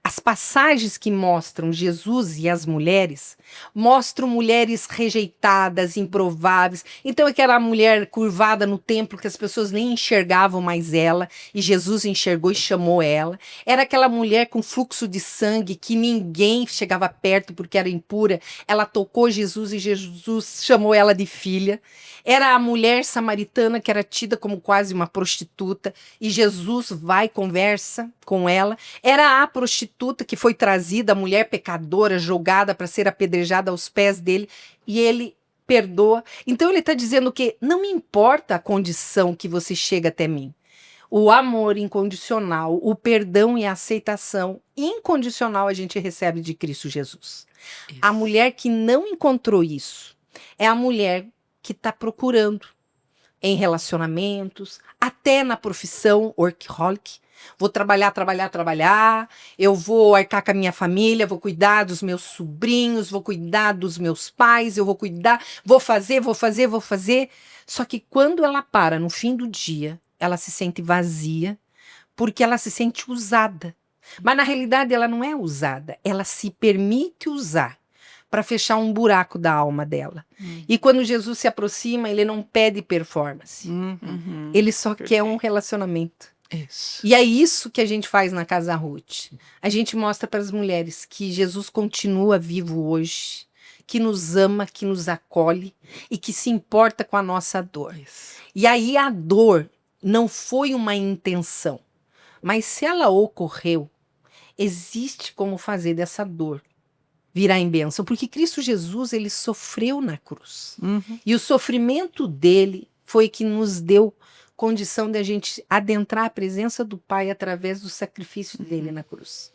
as passagens que mostram Jesus e as mulheres, mostram mulheres rejeitadas, improváveis. Então, aquela mulher curvada no templo que as pessoas nem enxergavam mais ela, e Jesus enxergou e chamou ela. Era aquela mulher com fluxo de sangue que ninguém chegava perto porque era impura. Ela tocou Jesus e Jesus chamou ela de filha. Era a mulher samaritana que era tida como quase uma prostituta, e Jesus vai e conversa com ela. Era a prostituta que foi trazida, a mulher pecadora, jogada para ser apedrejada aos pés dele, e ele perdoa. Então ele está dizendo que não me importa a condição que você chega até mim. O amor incondicional, o perdão e a aceitação incondicional a gente recebe de Cristo Jesus. Isso. A mulher que não encontrou isso é a mulher que está procurando em relacionamentos, até na profissão workaholic. Vou trabalhar, eu vou arcar com a minha família, vou cuidar dos meus sobrinhos, vou cuidar dos meus pais, eu vou cuidar, vou fazer. Só que quando ela para no fim do dia, ela se sente vazia, porque ela se sente usada. Mas na realidade ela não é usada, ela se permite usar para fechar um buraco da alma dela. E quando Jesus se aproxima, ele não pede performance. Uhum. Ele só quer um relacionamento. Isso. E é isso que a gente faz na Casa Ruth. A gente mostra para as mulheres que Jesus continua vivo hoje, que nos ama, que nos acolhe e que se importa com a nossa dor. Isso. E aí a dor não foi uma intenção, mas se ela ocorreu, existe como fazer dessa dor virar em bênção, porque Cristo Jesus, ele sofreu na cruz. Uhum. E o sofrimento dele foi que nos deu condição de a gente adentrar a presença do Pai através do sacrifício dele na cruz.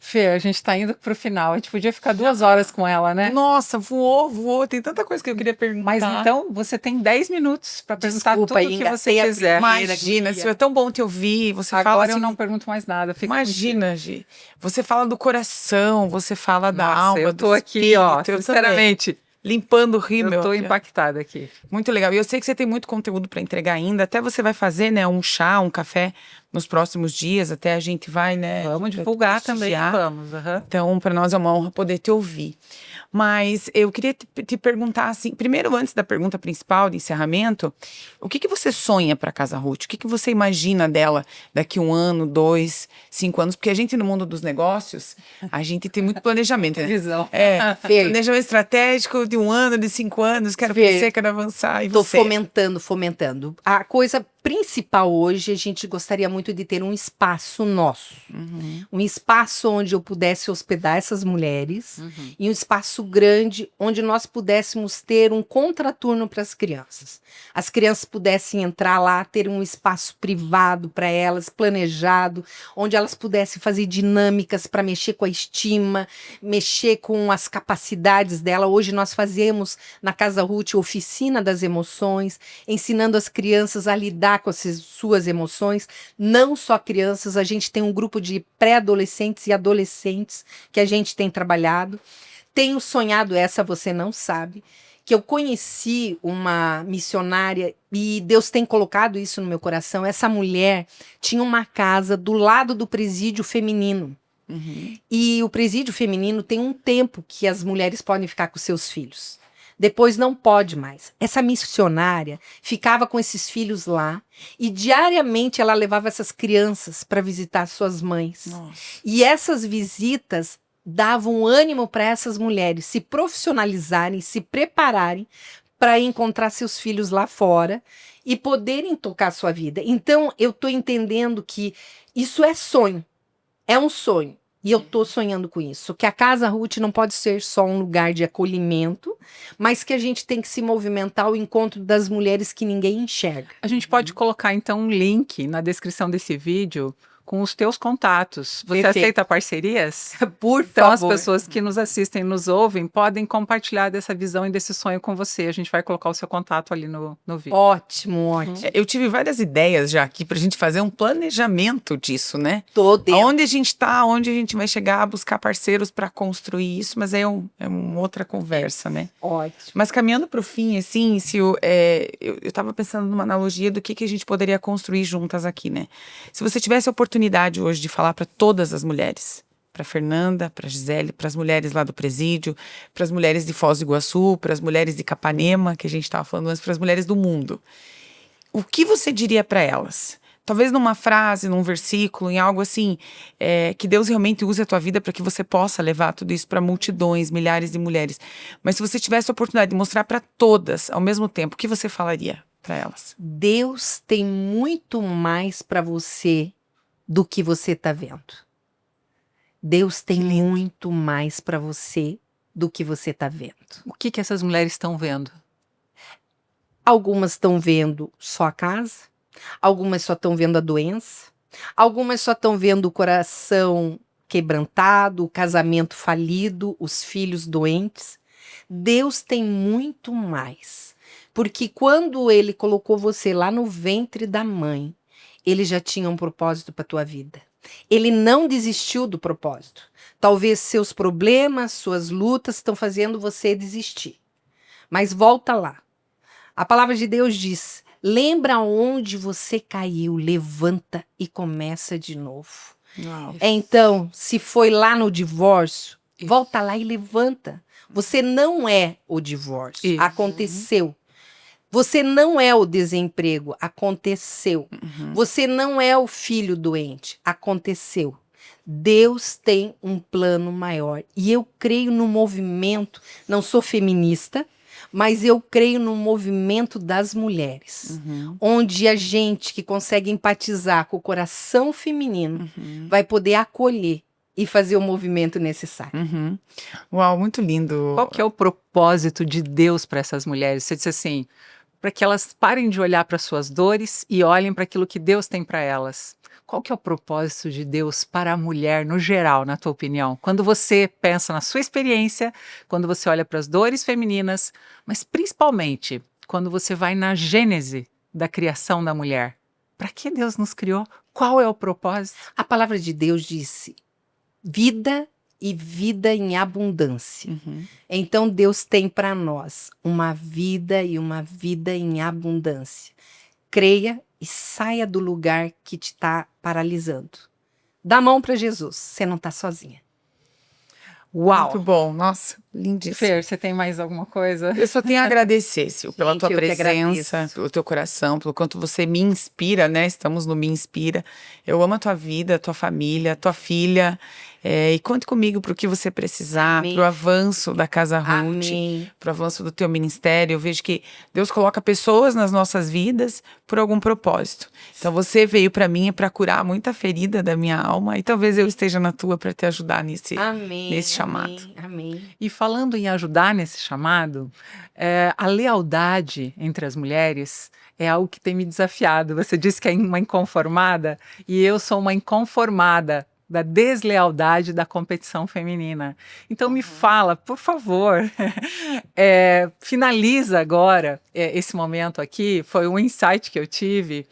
Fê, a gente tá indo pro final. A gente podia ficar 2 horas com ela, né? Nossa, voou. Tem tanta coisa que eu queria perguntar. Mas então, você tem 10 minutos para perguntar Desculpa, tudo o que engatei você a quiser. Imagina, se é tão bom te ouvir, você fala Agora assim, eu não pergunto mais nada. Fica imagina, Gi, você fala do coração, você fala da Nossa, alma, eu do tô aqui, ó, espírito, eu sinceramente, também. Limpando o rímel. eu tô impactada aqui. Muito legal. E eu sei que você tem muito conteúdo para entregar ainda. Até você vai fazer, né, um chá, um café nos próximos dias. Até a gente vai, né? Vamos divulgar também, prestigiar. vamos. Aham. Então, para nós é uma honra poder te ouvir. Mas eu queria te perguntar assim, primeiro, antes da pergunta principal de encerramento, o que você sonha para Casa Ruth? O que você imagina dela daqui 1 ano, 2, 5 anos? Porque a gente no mundo dos negócios, a gente tem muito planejamento, né? Visão. Fer, Planejamento estratégico de 1 ano, de 5 anos, quero Fer, crescer, quero avançar. E Tô você? fomentando. A coisa principal hoje, a gente gostaria muito de ter um espaço nosso. Um espaço onde eu pudesse hospedar essas mulheres e um espaço grande onde nós pudéssemos ter um contraturno para as crianças. As crianças pudessem entrar lá, ter um espaço privado para elas, planejado, onde elas pudessem fazer dinâmicas para mexer com a estima, mexer com as capacidades dela. Hoje nós fazemos na Casa Ruth oficina das emoções, ensinando as crianças a lidar com as suas emoções. Não só crianças, a gente tem um grupo de pré-adolescentes e adolescentes que a gente tem trabalhado. Tenho sonhado, essa você não sabe, que eu conheci uma missionária e Deus tem colocado isso no meu coração. Essa mulher tinha uma casa do lado do presídio feminino. E o presídio feminino tem um tempo que as mulheres podem ficar com seus filhos. Depois não pode mais. Essa missionária ficava com esses filhos lá e diariamente ela levava essas crianças para visitar suas mães. Nossa. E essas visitas davam ânimo para essas mulheres se profissionalizarem, se prepararem para encontrar seus filhos lá fora e poderem tocar sua vida. Então, eu estou entendendo que isso é sonho. É um sonho. E eu estou sonhando com isso. Que a Casa Ruth não pode ser só um lugar de acolhimento, mas que a gente tem que se movimentar ao encontro das mulheres que ninguém enxerga. A gente pode colocar, então, um link na descrição desse vídeo com os teus contatos. Você Perfeito. aceita parcerias? Por Então, as favor. pessoas que nos assistem, nos ouvem, podem compartilhar dessa visão e desse sonho com você. A gente vai colocar o seu contato ali no vídeo. Ótimo, ótimo. Eu tive várias ideias já aqui pra gente fazer um planejamento disso, né? Tô dentro. Onde a gente tá, onde a gente vai chegar, buscar parceiros para construir isso, mas é uma outra conversa, né? Ótimo. Mas caminhando para o fim, assim, se eu estava pensando numa analogia do que a gente poderia construir juntas aqui, né? Se você tivesse a oportunidade hoje de falar para todas as mulheres, para Fernanda, para Gisele, para as mulheres lá do presídio, para as mulheres de Foz do Iguaçu, para as mulheres de Capanema, que a gente estava falando antes, para as mulheres do mundo, o que você diria para elas? Talvez numa frase, num versículo, em algo assim, que Deus realmente use a tua vida para que você possa levar tudo isso para multidões, milhares de mulheres. Mas se você tivesse a oportunidade de mostrar para todas ao mesmo tempo, o que você falaria para elas? Deus tem muito mais para você do que você está vendo. Deus tem muito mais para você do que você está vendo. O que essas mulheres estão vendo? Algumas estão vendo só a casa, algumas só estão vendo a doença, algumas só estão vendo o coração quebrantado, o casamento falido, os filhos doentes. Deus tem muito mais, porque quando Ele colocou você lá no ventre da mãe, Ele já tinha um propósito para a tua vida. Ele não desistiu do propósito. Talvez seus problemas, suas lutas estão fazendo você desistir. Mas volta lá. A palavra de Deus diz: lembra onde você caiu, levanta e começa de novo. Então, se foi lá no divórcio, Volta lá e levanta. Você não é o divórcio. Isso. Aconteceu. Você não é o desemprego. Aconteceu. Você não é o filho doente. Aconteceu. Deus tem um plano maior. E eu creio no movimento, não sou feminista, mas eu creio no movimento das mulheres. Onde a gente que consegue empatizar com o coração feminino vai poder acolher e fazer o movimento necessário. Uau, muito lindo. Qual que é o propósito de Deus para essas mulheres? Você disse assim, para que elas parem de olhar para suas dores e olhem para aquilo que Deus tem para elas. Qual que é o propósito de Deus para a mulher no geral, na tua opinião? Quando você pensa na sua experiência, quando você olha para as dores femininas, mas principalmente quando você vai na gênese da criação da mulher. Para que Deus nos criou? Qual é o propósito? A palavra de Deus disse vida e vida em abundância. Então Deus tem para nós uma vida e uma vida em abundância. Creia e saia do lugar que te está paralisando. Dá a mão para Jesus, você não está sozinha. Uau! Muito bom, nossa, lindíssimo. Fer, você tem mais alguma coisa? Eu só tenho a agradecer, Sil, pela Gente, tua eu que presença, agradeço. pelo teu coração, pelo quanto você me inspira, né? Estamos no Me Inspira. Eu amo a tua vida, a tua família, a tua filha. E conte comigo para o que você precisar, Amém. para o avanço da Casa Ruth, Amém. para o avanço do teu ministério. Eu vejo que Deus coloca pessoas nas nossas vidas por algum propósito. Então você veio para mim para curar muita ferida da minha alma e talvez eu esteja na tua para te ajudar nesse chamado. Amém. E falando em ajudar nesse chamado, a lealdade entre as mulheres é algo que tem me desafiado. Você disse que é uma inconformada e eu sou uma inconformada da deslealdade da competição feminina. Então me fala, por favor, finaliza agora esse momento aqui, foi um insight que eu tive,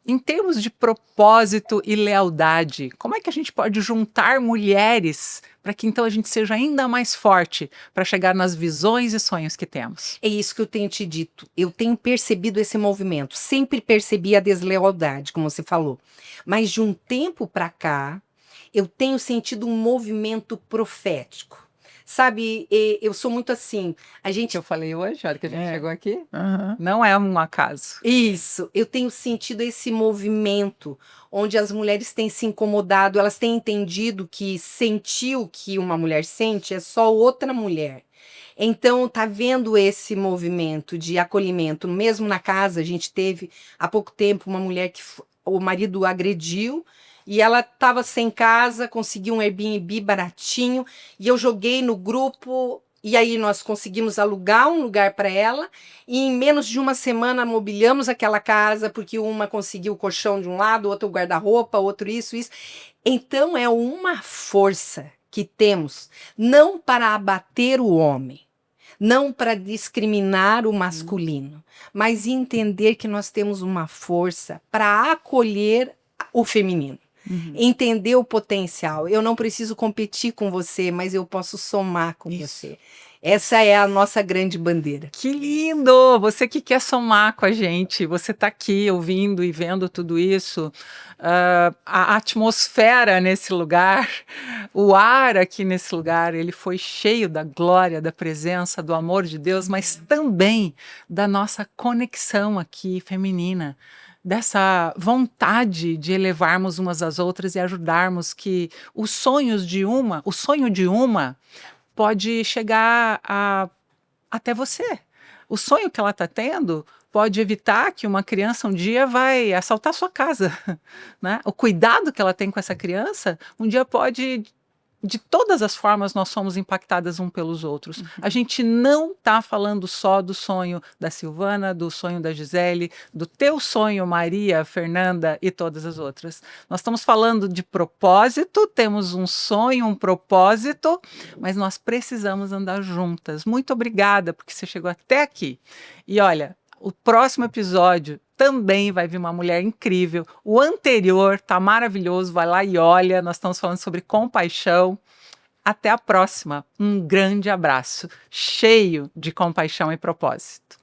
em termos de propósito e lealdade, como é que a gente pode juntar mulheres para que então a gente seja ainda mais forte para chegar nas visões e sonhos que temos? É isso que eu tenho te dito. Eu tenho percebido esse movimento. Sempre percebi a deslealdade, como você falou. Mas de um tempo para cá, eu tenho sentido um movimento profético. Sabe, eu sou muito assim. A gente. Que eu falei hoje, a hora que a gente chegou aqui, Aham. não é um acaso. Isso, eu tenho sentido esse movimento onde as mulheres têm se incomodado, elas têm entendido que sentir o que uma mulher sente é só outra mulher. Então, tá vendo esse movimento de acolhimento. Mesmo na casa, a gente teve há pouco tempo uma mulher que o marido agrediu e ela estava sem casa, conseguiu um Airbnb baratinho e eu joguei no grupo. E aí nós conseguimos alugar um lugar para ela e em menos de uma semana mobiliamos aquela casa, porque uma conseguiu o colchão de um lado, outro o guarda-roupa, outro isso. Então é uma força que temos, não para abater o homem, não para discriminar o masculino, mas entender que nós temos uma força para acolher o feminino. Entender o potencial. Eu não preciso competir com você, mas eu posso somar com você. Essa é a nossa grande bandeira. Que lindo! Você que quer somar com a gente, você está aqui ouvindo e vendo tudo isso, a atmosfera nesse lugar, o ar aqui nesse lugar, ele foi cheio da glória, da presença, do amor de Deus, mas também da nossa conexão aqui feminina, dessa vontade de elevarmos umas às outras e ajudarmos que o sonho de uma pode chegar até você. O sonho que ela está tendo pode evitar que uma criança um dia vai assaltar sua casa, né? O cuidado que ela tem com essa criança um dia pode... De todas as formas, nós somos impactadas um pelos outros. A gente não está falando só do sonho da Silvana, do sonho da Gisele, do teu sonho, Maria, Fernanda e todas as outras. Nós estamos falando de propósito, temos um sonho, um propósito, mas nós precisamos andar juntas. Muito obrigada, porque você chegou até aqui. E olha, o próximo episódio também vai vir uma mulher incrível. O anterior tá maravilhoso, vai lá e olha. Nós estamos falando sobre compaixão. Até a próxima. Um grande abraço, cheio de compaixão e propósito.